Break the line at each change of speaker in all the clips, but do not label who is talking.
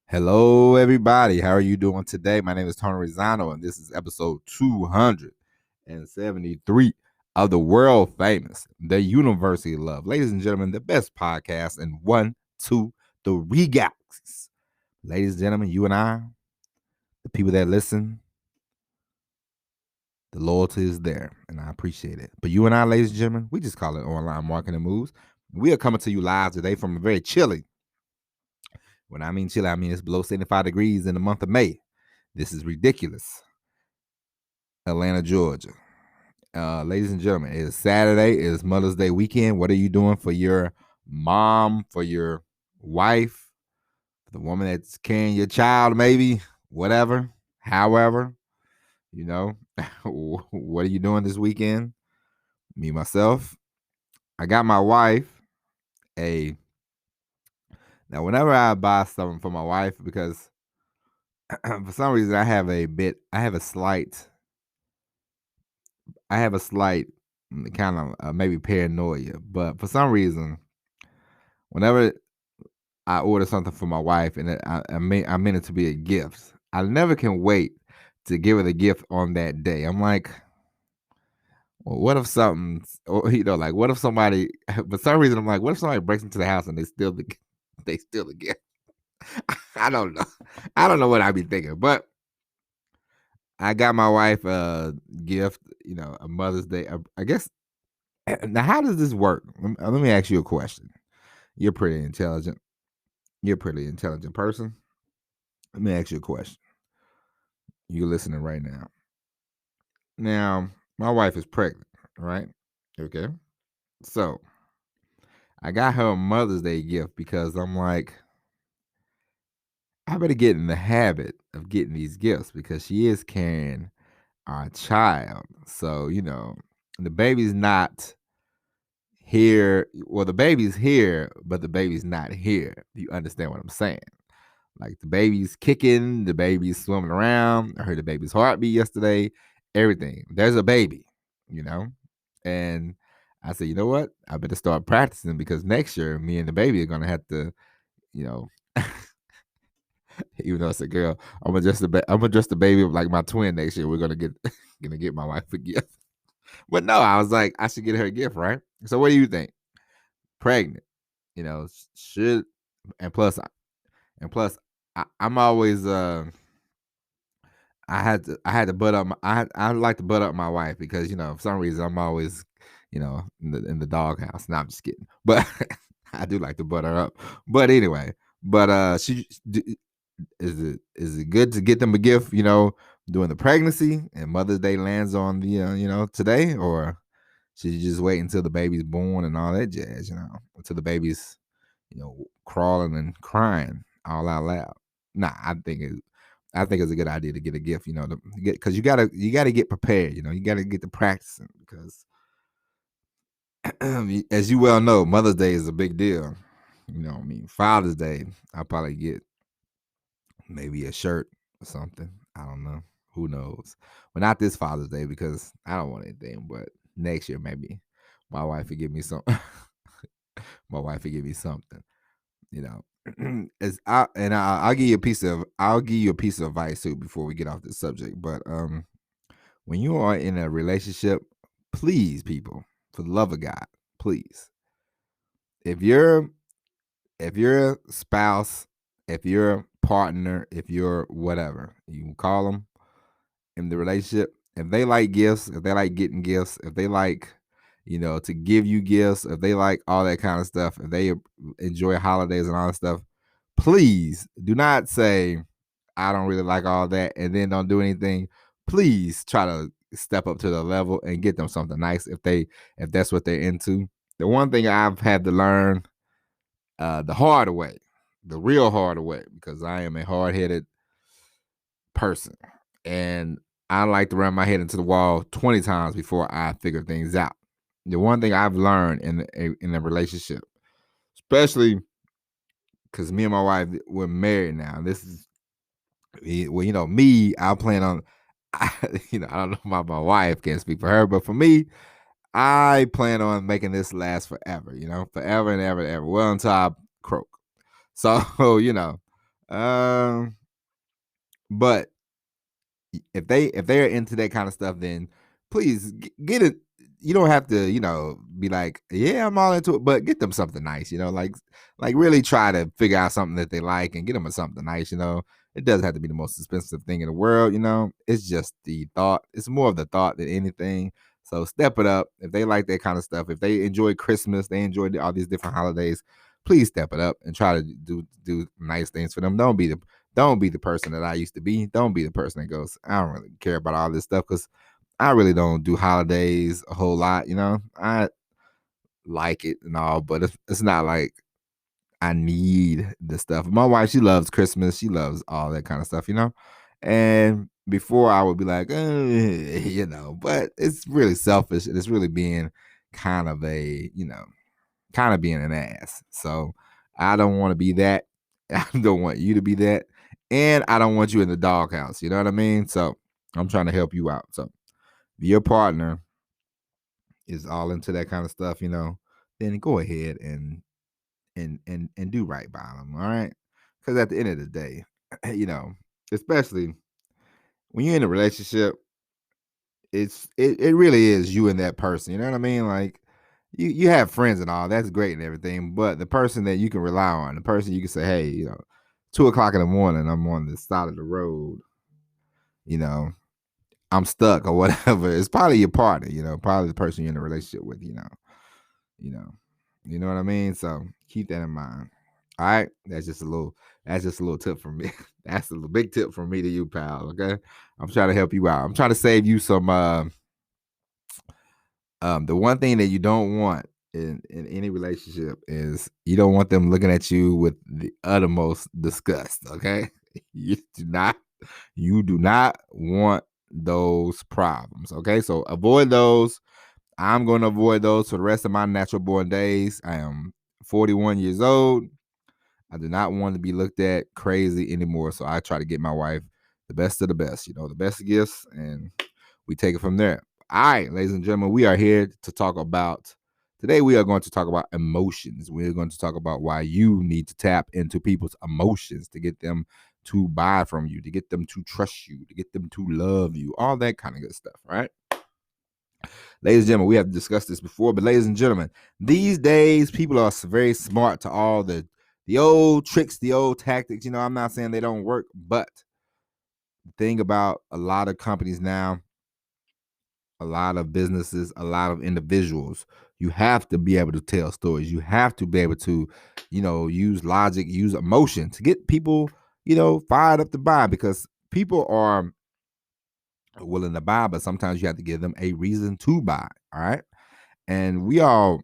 Hello, everybody. How are you doing today? My name is Tony Rizzano, and this is episode 273 of the world famous, the University of Love. Ladies and gentlemen, the best podcast in 1, 2, 3 galaxies. Ladies and gentlemen, you and I, the people that listen, the loyalty is there, and I appreciate it. But you and I, ladies and gentlemen, we just call it online marketing moves. We are coming to you live today from a very chilly. When I mean chilly, I mean it's below 75 degrees in the month of May. This is ridiculous. Atlanta, Georgia. Ladies and gentlemen, it is Saturday. It is Mother's Day weekend. What are you doing for your mom, for your wife, for the woman that's carrying your child, maybe, whatever, however, you know, what are you doing this weekend? Me, myself, I got my wife now whenever I buy something for my wife, because for some reason I have a slight kind of maybe paranoia, but for some reason, whenever I order something for my wife and I meant it to be a gift, I never can wait to give her the gift on that day. I'm like, well, what if something, or like, what if somebody? For some reason, I'm like, what if somebody breaks into the house and they steal the gift? I don't know. I don't know what I'd be thinking, but I got my wife a gift, a Mother's Day. I guess. Now, how does this work? Let me ask you a question. You're pretty intelligent. You're a pretty intelligent person. Let me ask you a question. You're listening right now. Now, my wife is pregnant, right? Okay. So I got her a Mother's Day gift because I'm like, I better get in the habit of getting these gifts because she is carrying our child. So, the baby's not here. Well, the baby's here, but the baby's not here. You understand what I'm saying? Like the baby's kicking, the baby's swimming around. I heard the baby's heartbeat yesterday. Everything. There's a baby, you know? And I said, you know what? I better start practicing because next year me and the baby are gonna have to, you know, even though it's a girl, I'm gonna dress the baby like my twin next year. We're gonna get my wife a gift. But no, I was like, I should get her a gift, right? So what do you think? Pregnant, should and plus I'm always I had to butt up I like to butt up my wife because for some reason I'm always in the doghouse. No, I'm just kidding, but I do like to butt her up. But anyway, is it good to get them a gift? During the pregnancy and Mother's Day lands on the today, or should you just wait until the baby's born and all that jazz? Until the baby's crawling and crying all out loud. Nah, I think it's a good idea to get a gift, because you gotta get prepared, you gotta get to practicing because as you well know, Mother's Day is a big deal. Father's Day, I'll probably get maybe a shirt or something. I don't know. Who knows? But not this Father's Day because I don't want anything. But next year maybe my wife will give me some. My wife will give me something. I'll give you a piece of advice too before we get off this subject. But when you are in a relationship, please, people, for the love of God, please, if your spouse, if your partner, if you're whatever you can call them in the relationship, if they like gifts, if they like getting gifts, if they like to give you gifts, if they like all that kind of stuff, if they enjoy holidays and all that stuff, please do not say, I don't really like all that, and then don't do anything. Please try to step up to the level and get them something nice if that's what they're into. The one thing I've had to learn the hard way, the real hard way, because I am a hard-headed person, and I like to run my head into the wall 20 times before I figure things out. The one thing I've learned in a relationship, especially because me and my wife, we're married now. This is, well, me, I plan on, I don't know about my wife, can't speak for her, but for me, I plan on making this last forever, forever and ever and ever, well until I croak. So, But if they're into that kind of stuff, then please get it. You don't have to, be like, yeah, I'm all into it, but get them something nice, like really try to figure out something that they like and get them something nice. It doesn't have to be the most expensive thing in the world. It's just the thought. It's more of the thought than anything. So step it up if they like that kind of stuff. If they enjoy Christmas, they enjoy all these different holidays. Please step it up and try to do nice things for them. Don't be the person that I used to be. Don't be the person that goes, I don't really care about all this stuff because I really don't do holidays a whole lot. I like it and all, but it's not like I need the stuff. My wife, she loves Christmas. She loves all that kind of stuff. And before I would be like, but it's really selfish and it's really being kind of being an ass. So I don't want to be that. I don't want you to be that. And I don't want you in the doghouse. You know what I mean? So I'm trying to help you out. So if your partner is all into that kind of stuff, then go ahead and do right by them. All right. Because at the end of the day, especially when you're in a relationship, it really is you and that person. You know what I mean? Like you have friends and all, that's great and everything, but the person that you can rely on, the person you can say, hey, 2 o'clock in the morning, I'm on the side of the road, you know, I'm stuck or whatever. It's probably your partner, probably the person you're in a relationship with, you know, you know what I mean? So keep that in mind. All right. That's just a little tip from me. That's a big tip from me to you, pal. Okay. I'm trying to help you out. I'm trying to save you some, the one thing that you don't want in any relationship is you don't want them looking at you with the uttermost disgust. Okay. You do not want those problems. Okay. So avoid those. I'm going to avoid those for the rest of my natural born days. I am 41 years old. I do not want to be looked at crazy anymore. So I try to get my wife the best of the best, the best gifts, and we take it from there. All right, ladies and gentlemen, we are here to talk about, today we are going to talk about emotions. We're going to talk about why you need to tap into people's emotions to get them to buy from you, to get them to trust you, to get them to love you, all that kind of good stuff, right? Ladies and gentlemen, we have discussed this before, but ladies and gentlemen, these days people are very smart to all the old tricks, the old tactics. I'm not saying they don't work, but the thing about a lot of companies now, a lot of businesses, a lot of individuals, you have to be able to tell stories. You have to be able to, use logic, use emotion to get people, fired up to buy, because people are willing to buy, but sometimes you have to give them a reason to buy. All right. And we all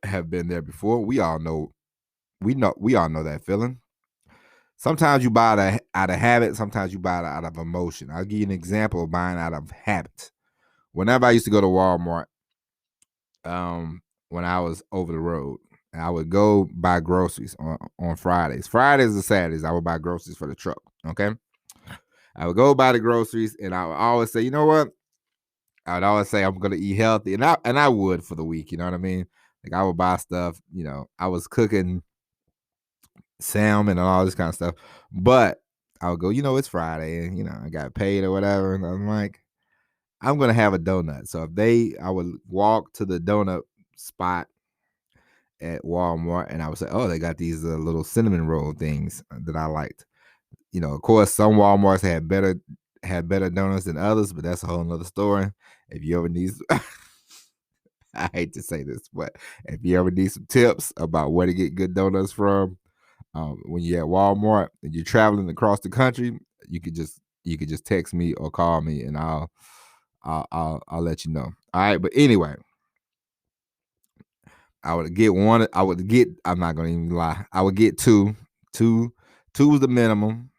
have been there before. We all know that feeling. Sometimes you buy it out of habit, sometimes you buy it out of emotion. I'll give you an example of buying out of habit. Whenever I used to go to Walmart, when I was over the road, I would go buy groceries on Fridays. Fridays and Saturdays, I would buy groceries for the truck. Okay. I would go buy the groceries and I would always say, you know what? I would always say I'm gonna eat healthy. And I would for the week, you know what I mean? Like I would buy stuff, I was cooking salmon and all this kind of stuff. But I would go, it's Friday and I got paid or whatever. And I'm like, I'm gonna have a donut. So I would walk to the donut spot at Walmart and I would say, oh, they got these little cinnamon roll things that I liked. Of course, some Walmarts had better donuts than others, but that's a whole nother story. If you ever need, I hate to say this, but if you ever need some tips about where to get good donuts from, when you're at Walmart and you're traveling across the country, you could just text me or call me, and I'll let you know. All right, but anyway, I would get one. I'm not gonna even lie. I would get two. Two was the minimum,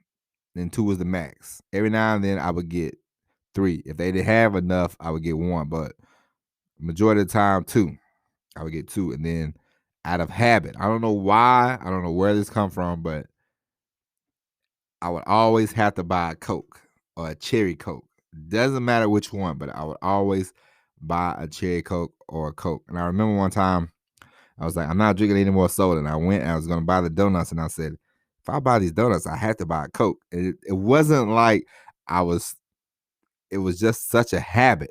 and two was the max. Every now and then I would get three. If they didn't have enough, I would get one. But majority of the time, two. I would get two, and then out of habit, I don't know why. I don't know where this come from, but I would always have to buy a Coke or a cherry Coke. Doesn't matter which one, but I would always buy a cherry Coke or a Coke. And I remember one time I was like, I'm not drinking any more soda. And I went and I was going to buy the donuts and I said, if I buy these donuts, I had to buy a Coke. It wasn't like I was. It was just such a habit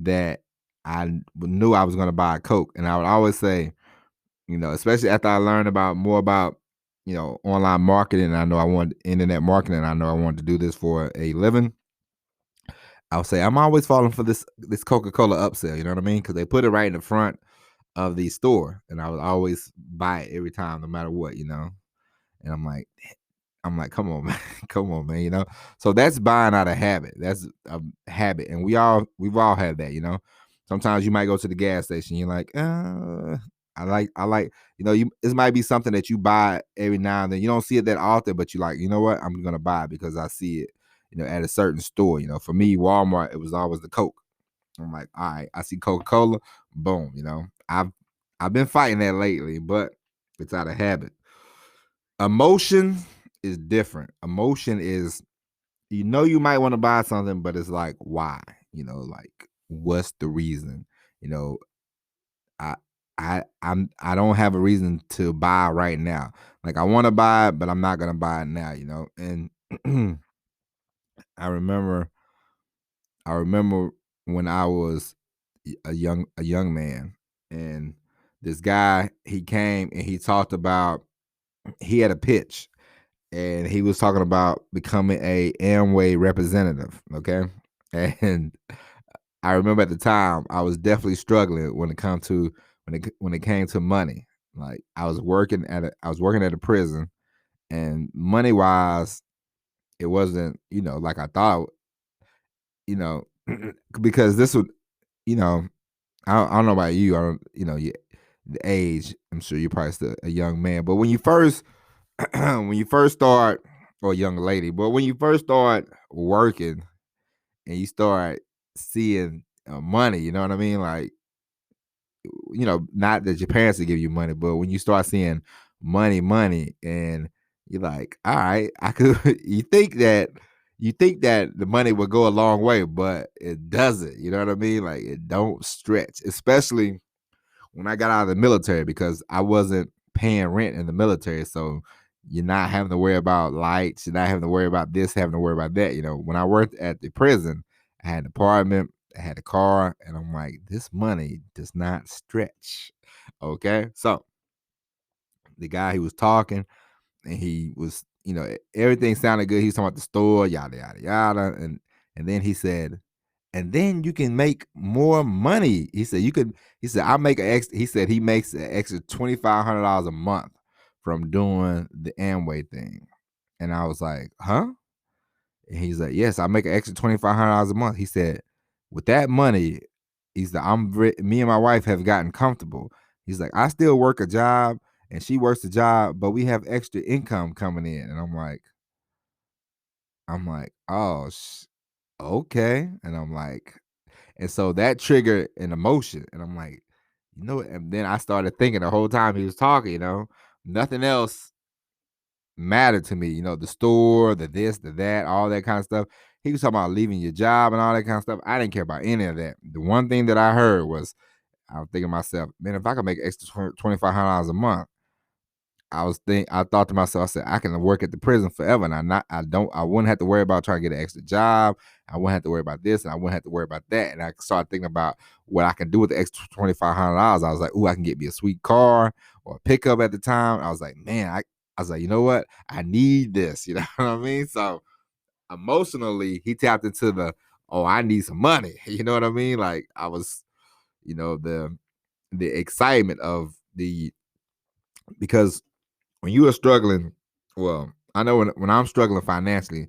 that I knew I was going to buy a Coke, and I would always say, especially after I learned more about, online marketing. I know I wanted internet marketing. I know I wanted to do this for a living. I would say I'm always falling for this Coca-Cola upsell. You know what I mean? Because they put it right in the front of the store, and I would always buy it every time, no matter what. And I'm like, come on, man, come on, man. So that's buying out of habit. That's a habit, and we've all had that. Sometimes you might go to the gas station. You're like, I like. This might be something that you buy every now and then. You don't see it that often, but you like, you know what? I'm gonna buy it because I see it, at a certain store. For me, Walmart, it was always the Coke. I'm like, all right, I see Coca-Cola, boom. I've been fighting that lately, but it's out of habit. Emotion is different. Emotion is, you might want to buy something, but it's like, why? Like, what's the reason? I I don't have a reason to buy right now. Like, I want to buy it, but I'm not gonna buy it now. And I remember I remember when I was a young man, and this guy, he came and he talked about, he had a pitch, and he was talking about becoming a Amway representative. Okay, and I remember at the time I was definitely struggling when it came to money. Like, I was working at a prison, and money wise, it wasn't like I thought. You know, because this would you know I don't know about you. I don't the age. I'm sure you're probably still a young man, but when you first when you first start, or a young lady, but when you first start working and you start seeing money, you know what I mean? Like, not that your parents will give you money, but when you start seeing money, and you're like, all right, I could. You think that the money will go a long way, but it doesn't. You know what I mean? Like, it don't stretch, especially when I got out of the military, because I wasn't paying rent in the military. So you're not having to worry about lights. You're not having to worry about this, having to worry about that. When I worked at the prison, I had an apartment, I had a car, and I'm like, this money does not stretch. Okay. So the guy, he was talking, and he was, everything sounded good. He was talking about the store, yada, yada, yada. And then he said, and then you can make more money. He said, I make he said he makes an extra $2,500 a month from doing the Amway thing. And I was like, huh? And he's like, yes, I make an extra $2,500 a month. He said, with that money, he's like, me and my wife have gotten comfortable. He's like, I still work a job and she works a job, but we have extra income coming in. And I'm like, oh, okay. And I'm like, and so that triggered an emotion. And I'm like, and then I started thinking the whole time he was talking, nothing else mattered to me, the store, the this, the that, all that kind of stuff. He was talking about leaving your job and all that kind of stuff. I didn't care about any of that. The one thing that I heard was, I was thinking to myself, man, if I could make extra $2,500 a month, I thought to myself, I said, I can work at the prison forever, and I wouldn't have to worry about trying to get an extra job. I wouldn't have to worry about this, and I wouldn't have to worry about that. And I started thinking about what I can do with the extra $2,500. I was like, ooh, I can get me a sweet car or a pickup at the time. I was like, man, I was like, you know what? I need this. You know what I mean? So emotionally, he tapped into oh, I need some money. You know what I mean? Like, I was, the excitement of because when you are struggling, well, I know when I'm struggling financially,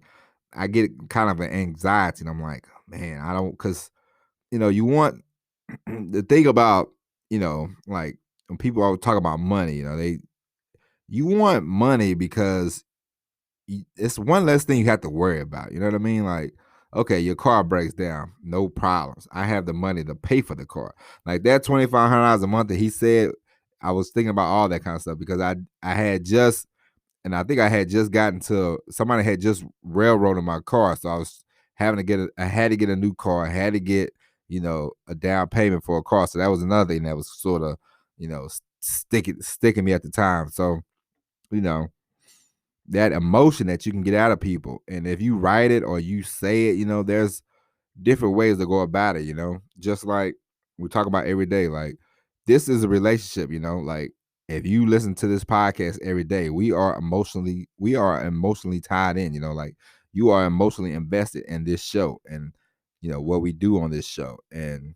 I get kind of an anxiety, and I'm like, man, I don't, because you want the thing about like, when people always talk about money, you want money because it's one less thing you have to worry about. You know what I mean? Like, okay, your car breaks down, no problems. I have the money to pay for the car. Like, that $2,500 a month that he said, I was thinking about all that kind of stuff, because I had just, and I think I had just gotten to, somebody had just railroaded my car, so I was I had to get a new car. I had to get a down payment for a car. So that was another thing that was sort of sticking me at the time. So you know that emotion that you can get out of people. And if you write it or you say it, there's different ways to go about it, just like we talk about every day. Like, this is a relationship, like, if you listen to this podcast every day, we are emotionally tied in, like, you are emotionally invested in this show and what we do on this show. And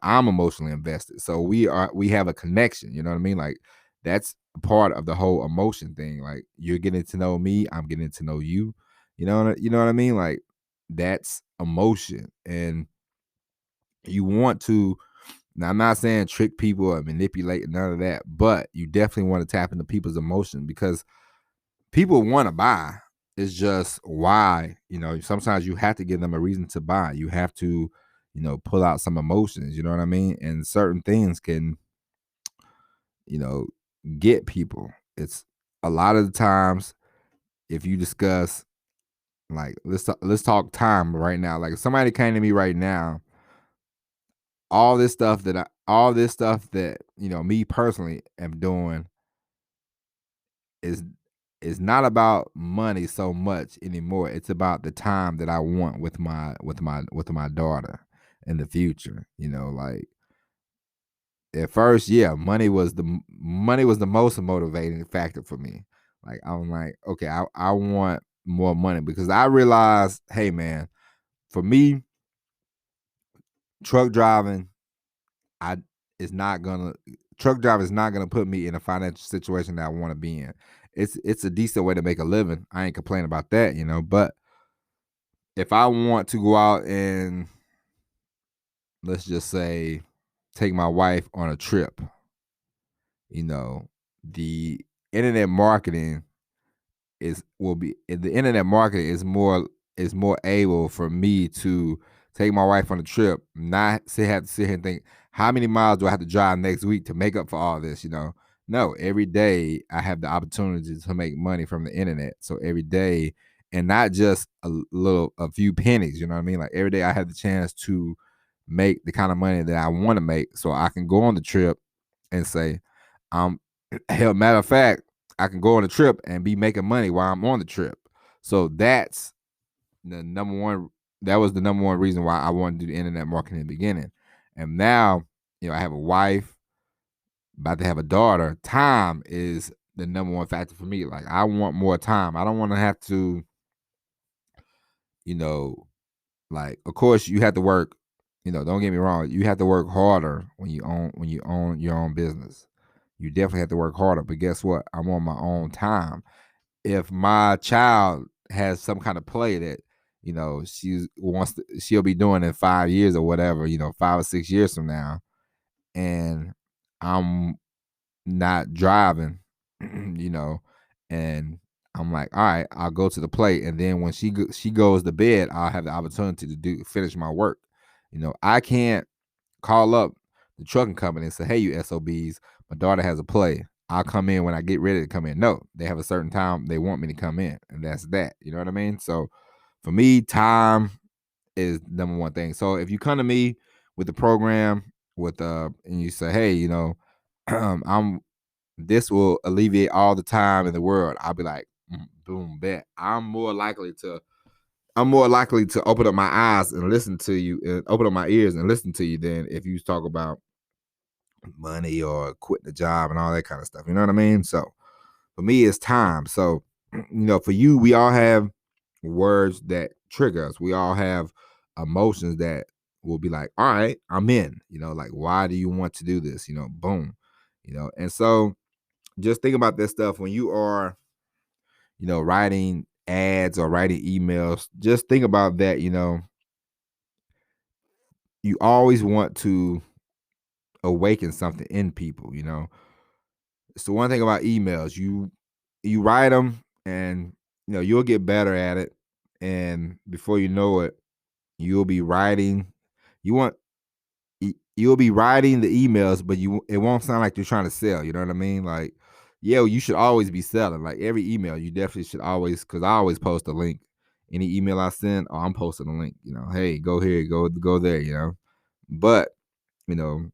I'm emotionally invested. So we have a connection, you know what I mean? Like, that's a part of the whole emotion thing. Like, you're getting to know me, I'm getting to know you. You know what I mean? Like, that's emotion. And you want to, now I'm not saying trick people or manipulate, none of that, but you definitely want to tap into people's emotion, because people want to buy. It's just why, sometimes you have to give them a reason to buy. You have to, pull out some emotions, you know what I mean? And certain things can, you know, get people. It's a lot of the times, if you discuss, like, let's talk time right now. Like, if somebody came to me right now, all this stuff that me personally am doing is not about money so much anymore. It's about the time that I want with my daughter in the future. Like, at first, yeah, money was the most motivating factor for me. Like, I'm like, okay, I want more money, because I realized, hey man, for me, truck driving, I is not gonna truck driving is not gonna put me in a financial situation that I want to be in. It's a decent way to make a living. I ain't complaining about that, but if I want to go out and, let's just say, take my wife on a trip, the internet marketing the internet marketing is more able for me to take my wife on a trip, not have to sit here and think, how many miles do I have to drive next week to make up for all this. No, every day I have the opportunity to make money from the internet. So every day, and not just a few pennies, you know what I mean? Like, every day I have the chance to make the kind of money that I want to make, so I can go on the trip and say, um hell, matter of fact, I can go on a trip and be making money while I'm on the trip. So that's the number one. That was the number one reason why I wanted to do the internet marketing in the beginning. And now, I have a wife, about to have a daughter. Time is the number one factor for me. Like, I want more time. I don't want to have to, you know, like, of course you have to work. Don't get me wrong. You have to work harder when you own your own business. You definitely have to work harder. But guess what? I'm on my own time. If my child has some kind of play that she'll be doing in 5 years or whatever, 5 or 6 years from now, and I'm not driving, you know, and I'm like, all right, I'll go to the play, and then when she goes to bed, I'll have the opportunity to finish my work. I can't call up the trucking company and say, hey, you SOBs, my daughter has a play. I'll come in when I get ready to come in. No, they have a certain time they want me to come in, and that's that. You know what I mean? So for me, time is number one thing. So if you come to me with the program and you say, hey, I'm this will alleviate all the time in the world, I'll be like, boom, bet. I'm more likely to open up my eyes and listen to you, and open up my ears and listen to you, than if you talk about money or quitting the job and all that kind of stuff. You know what I mean? So for me, it's time. So, for you, we all have words that trigger us. We all have emotions that will be like, all right, I'm in. Like, why do you want to do this? Boom. And so just think about this stuff when you are, writing ads or writing emails. Just think about that. You always want to awaken something in people. It's the one thing about emails. You write them, and you'll get better at it, and before you know it, you'll be writing. You want you'll be writing the emails, but it won't sound like you're trying to sell. You know what I mean? Like, yeah, you should always be selling. Like, every email, you definitely should always, because I always post a link. Any email I send, I'm posting a link. Hey, go here, go there. But you know,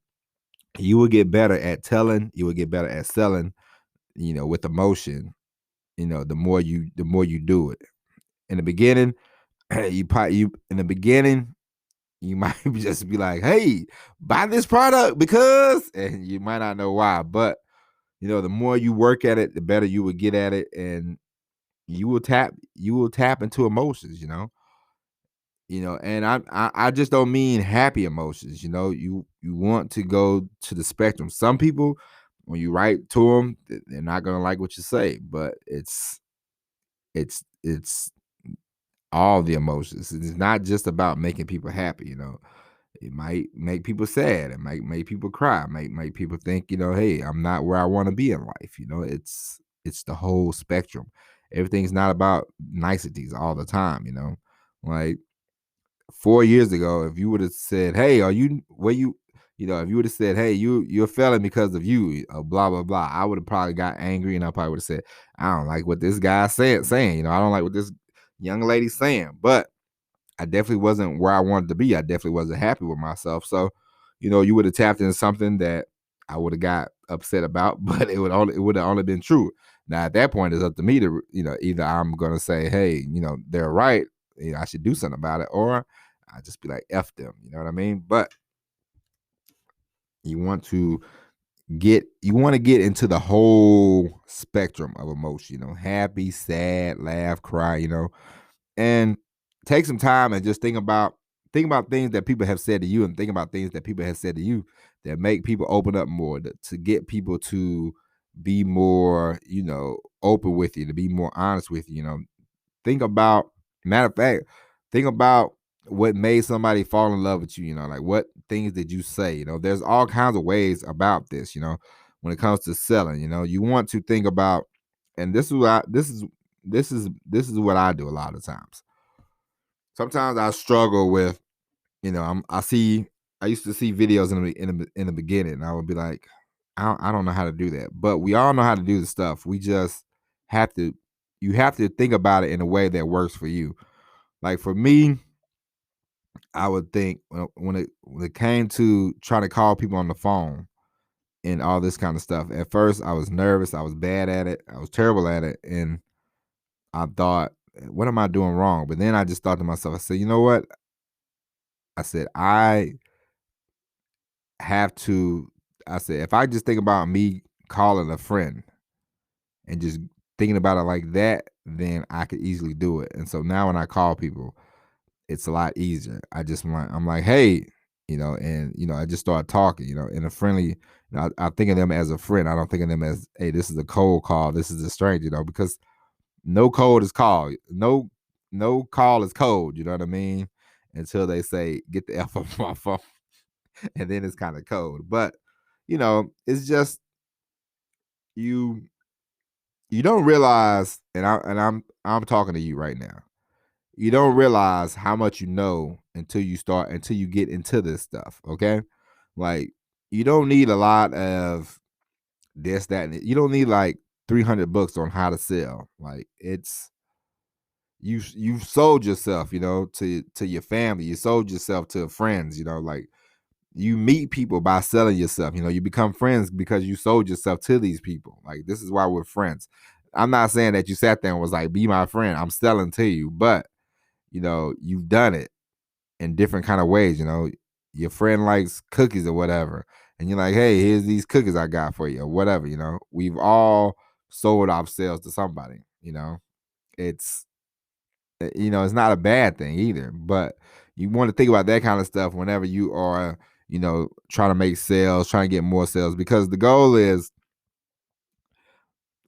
you will get better at telling. You will get better at selling. With emotion. the more you do it. In the beginning, in the beginning, you might just be like, "Hey, buy this product because," and you might not know why, but the more you work at it, the better you will get at it, and you will tap into emotions, and I just don't mean happy emotions. You want to go to the spectrum. Some people, when you write to them, they're not gonna like what you say, but it's all the emotions. It's not just about making people happy. It might make people sad. It might make people cry. It might make people think, hey, I'm not where I want to be in life. It's the whole spectrum. Everything's not about niceties all the time. Like 4 years ago, if you would have said, "Hey, are you where you?" If you would have said, "Hey, you're failing because of you," blah blah blah, I would have probably got angry, and I probably would have said, "I don't like what this guy saying. I don't like what this young lady's saying." But I definitely wasn't where I wanted to be. I definitely wasn't happy with myself. So, you would have tapped into something that I would have got upset about, but it would have only been true. Now at that point, it's up to me to, either I'm gonna say, hey, they're right, I should do something about it, or I just be like, F them, you know what I mean? But you want to get into the whole spectrum of emotion, happy, sad, laugh, cry, and take some time and just think about things that people have said to you, and think about things that people have said to you that make people open up more, to get people to be more, open with you, to be more honest with you. Think about, matter of fact, think about what made somebody fall in love with you. Like, what things did you say? There's all kinds of ways about this. When it comes to selling, you want to think about, and this is what I do a lot of times. Sometimes I struggle with, I used to see videos in the beginning, and I would be like, I don't know how to do that. But we all know how to do the stuff. We just have to. You have to think about it in a way that works for you. Like for me, I would think when it came to trying to call people on the phone and all this kind of stuff. At first, I was nervous. I was bad at it. I was terrible at it, and I thought, what am I doing wrong? But then I just thought to myself, I said, you know what? I said, have to, I said, if I just think about me calling a friend and just thinking about it like that, then I could easily do it. And so now when I call people, it's a lot easier. I'm like, hey, and I just start talking, in a friendly, I think of them as a friend. I don't think of them as, hey, this is a cold call, this is a stranger, because no code is called. No call is cold, you know what I mean? Until they say, get the F off my phone. And then it's kind of cold. But it's just you don't realize, and I'm talking to you right now. You don't realize how much you know until you get into this stuff. Okay. Like, you don't need a lot of this, that, and you don't need like 300 books on how to sell. Like, it's you've sold yourself, to your family. You sold yourself to friends, like, you meet people by selling yourself. You become friends because you sold yourself to these people. Like, this is why we're friends. I'm not saying that you sat there and was like, be my friend. I'm selling to you, but you've done it in different kind of ways. Your friend likes cookies or whatever, and you're like, hey, here's these cookies I got for you, or whatever. We've all sold ourselves to somebody. It's it's not a bad thing either, but you want to think about that kind of stuff whenever you are, trying to make sales, trying to get more sales, because the goal is,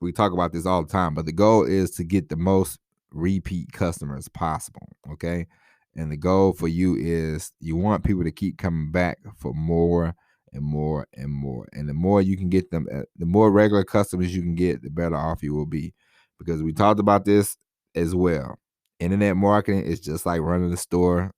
we talk about this all the time, but the goal is to get the most repeat customers possible. Okay. And the goal for you is, you want people to keep coming back for more and more and more. And the more you can get them, the more regular customers you can get, the better off you will be. Because we talked about this as well. Internet marketing is just like running a store,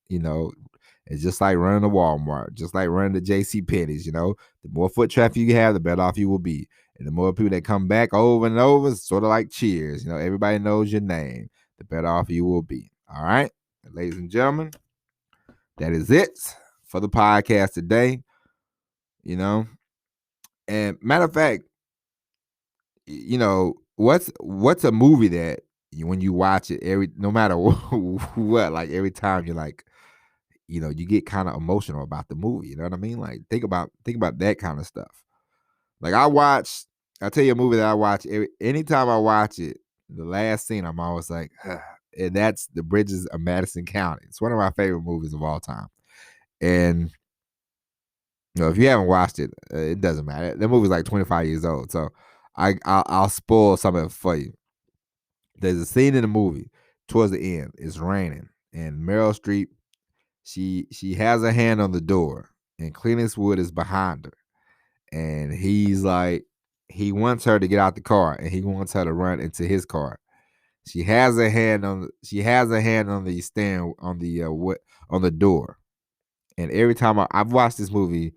it's just like running a Walmart, just like running the JC Penney's, the more foot traffic you have, the better off you will be. And the more people that come back over and over, it's sort of like Cheers. Everybody knows your name, the better off you will be. All right. Ladies and gentlemen, that is it for the podcast today. And matter of fact, what's a movie that when you watch it no matter what, like every time you're like, you get kind of emotional about the movie. You know what I mean? Like think about that kind of stuff. Like I tell you a movie that I watch anytime I watch it, the last scene I'm always like, and that's The Bridges of Madison County. It's one of my favorite movies of all time. And if you haven't watched it, it doesn't matter. The movie's like 25 years old, so I'll spoil some of it for you. There's a scene in the movie towards the end. It's raining, and Meryl Streep she has a hand on the door, and Clint Eastwood is behind her, and he's like, he wants her to get out the car, and he wants her to run into his car. She has a hand on the stand on the door, and every time I've watched this movie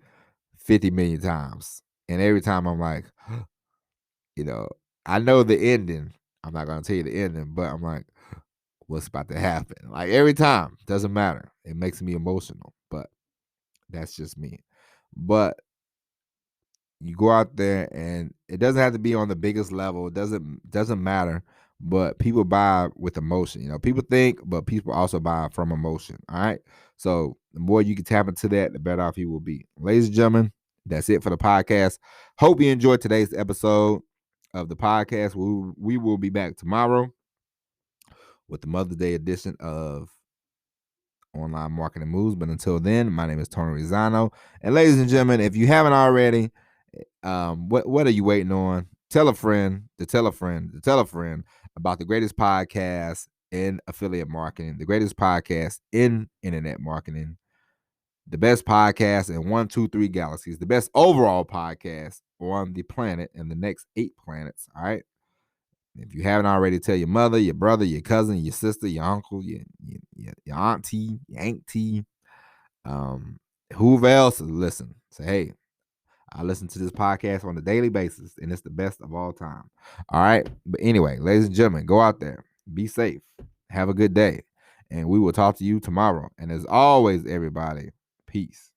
50 million times, and every time I'm like, you know, I know the ending. I'm not gonna tell you the ending, but I'm like, what's about to happen? Like every time, doesn't matter. It makes me emotional, but that's just me. But you go out there, and it doesn't have to be on the biggest level. It doesn't matter. But people buy with emotion. People think, but people also buy from emotion. All right. So the more you can tap into that, the better off you will be. Ladies and gentlemen, that's it for the podcast. Hope you enjoyed today's episode of the podcast. We will be back tomorrow with the Mother's Day edition of Online Marketing Moves. But until then, my name is Tony Rizzano. And ladies and gentlemen, if you haven't already, what are you waiting on? Tell a friend to tell a friend to tell a friend about the greatest podcast in affiliate marketing, the greatest podcast in internet marketing, the best podcast in 1, 2, 3 galaxies, the best overall podcast on the planet and the next 8 planets. All right. If you haven't already, tell your mother, your brother, your cousin, your sister, your uncle, your auntie, your auntie, whoever else listen. Say, hey, I listen to this podcast on a daily basis, and it's the best of all time. All right. But anyway, ladies and gentlemen, go out there, be safe, have a good day, and we will talk to you tomorrow. And as always, everybody, peace.